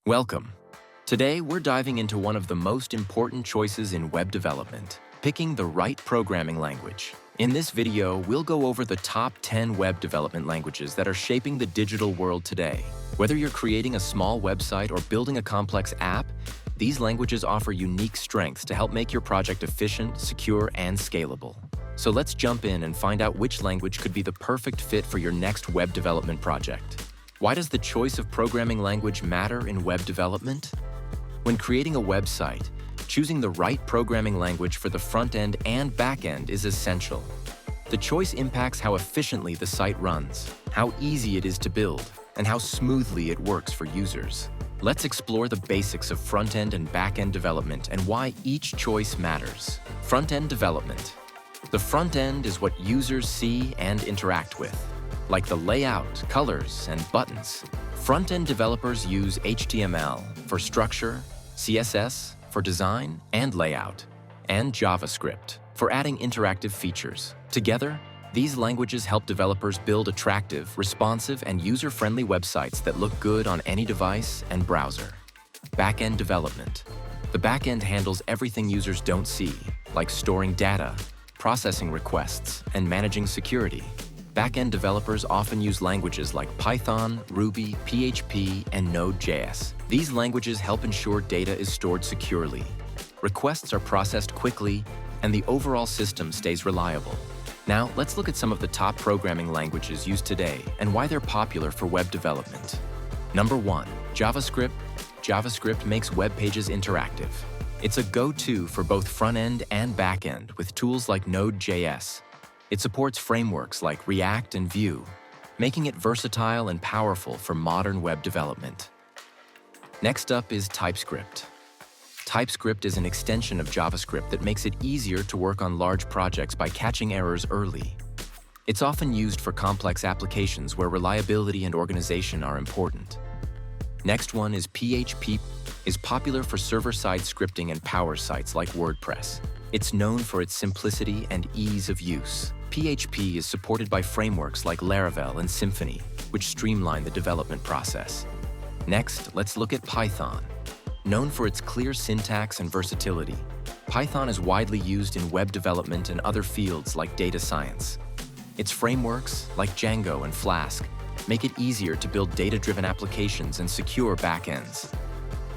Welcome. Today, we're diving into one of the most important choices in web development, picking the right programming language. In this video, we'll go over the top 10 web development languages that are shaping the digital world today. Whether you're creating a small website or building a complex app, these languages offer unique strengths to help make your project efficient, secure, and scalable. So let's jump in and find out which language could be the perfect fit for your next web development project. Why does the choice of programming language matter in web development? When creating a website, choosing the right programming language for the front end and back end is essential. The choice impacts how efficiently the site runs, how easy it is to build, and how smoothly it works for users. Let's explore the basics of front-end and back-end development and why each choice matters. Front-end development. The front end is what users see and interact with, like the layout, colors, and buttons. Front-end developers use HTML for structure, CSS for design and layout, and JavaScript for adding interactive features. Together, these languages help developers build attractive, responsive, and user-friendly websites that look good on any device and browser. Back-end development. The back-end handles everything users don't see, like storing data, processing requests, and managing security. Back-end developers often use languages like Python, Ruby, PHP, and Node.js. These languages help ensure data is stored securely. Requests are processed quickly, and the overall system stays reliable. Now, let's look at some of the top programming languages used today and why they're popular for web development. Number 1, JavaScript. JavaScript makes web pages interactive. It's a go-to for both front-end and back-end with tools like Node.js. It supports frameworks like React and Vue, making it versatile and powerful for modern web development. Next up is TypeScript. TypeScript is an extension of JavaScript that makes it easier to work on large projects by catching errors early. It's often used for complex applications where reliability and organization are important. Next one is PHP. Is popular for server-side scripting and power sites like WordPress. It's known for its simplicity and ease of use. PHP is supported by frameworks like Laravel and Symfony, which streamline the development process. Next, let's look at Python. Known for its clear syntax and versatility, Python is widely used in web development and other fields like data science. Its frameworks, like Django and Flask, make it easier to build data-driven applications and secure backends.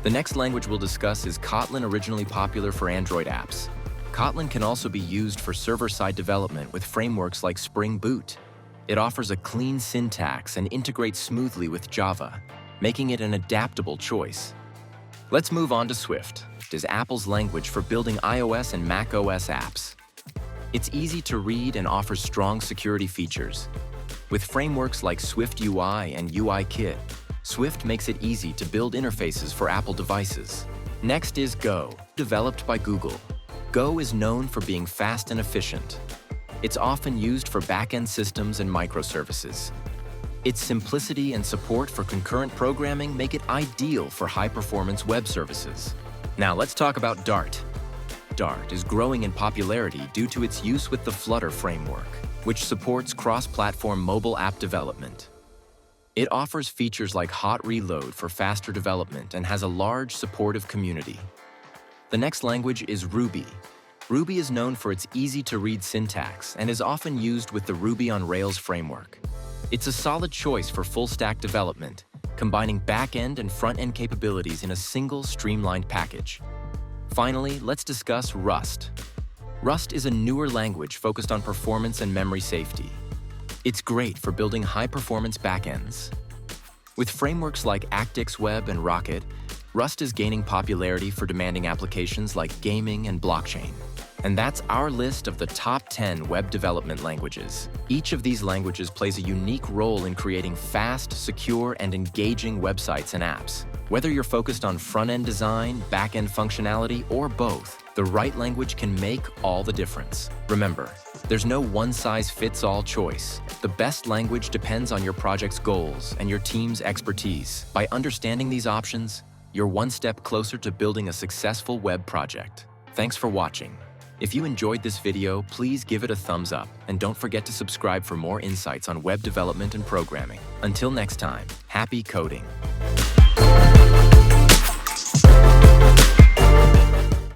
The next language we'll discuss is Kotlin, originally popular for Android apps. Kotlin can also be used for server-side development with frameworks like Spring Boot. It offers a clean syntax and integrates smoothly with Java, making it an adaptable choice. Let's move on to Swift. It is Apple's language for building iOS and macOS apps. It's easy to read and offers strong security features. With frameworks like Swift UI and UIKit, Swift makes it easy to build interfaces for Apple devices. Next is Go, developed by Google. Go is known for being fast and efficient. It's often used for back-end systems and microservices. Its simplicity and support for concurrent programming make it ideal for high-performance web services. Now let's talk about Dart. Dart is growing in popularity due to its use with the Flutter framework, which supports cross-platform mobile app development. It offers features like hot reload for faster development and has a large supportive community. The next language is Ruby. Ruby is known for its easy-to-read syntax and is often used with the Ruby on Rails framework. It's a solid choice for full-stack development, combining back-end and front-end capabilities in a single streamlined package. Finally, let's discuss Rust. Rust is a newer language focused on performance and memory safety. It's great for building high-performance backends. With frameworks like ActixWeb and Rocket, Rust is gaining popularity for demanding applications like gaming and blockchain. And that's our list of the top 10 web development languages. Each of these languages plays a unique role in creating fast, secure, and engaging websites and apps. Whether you're focused on front-end design, back-end functionality, or both, the right language can make all the difference. Remember, there's no one-size-fits-all choice. The best language depends on your project's goals and your team's expertise. By understanding these options, you're one step closer to building a successful web project. Thanks for watching. If you enjoyed this video, please give it a thumbs up and don't forget to subscribe for more insights on web development and programming. Until next time, happy coding!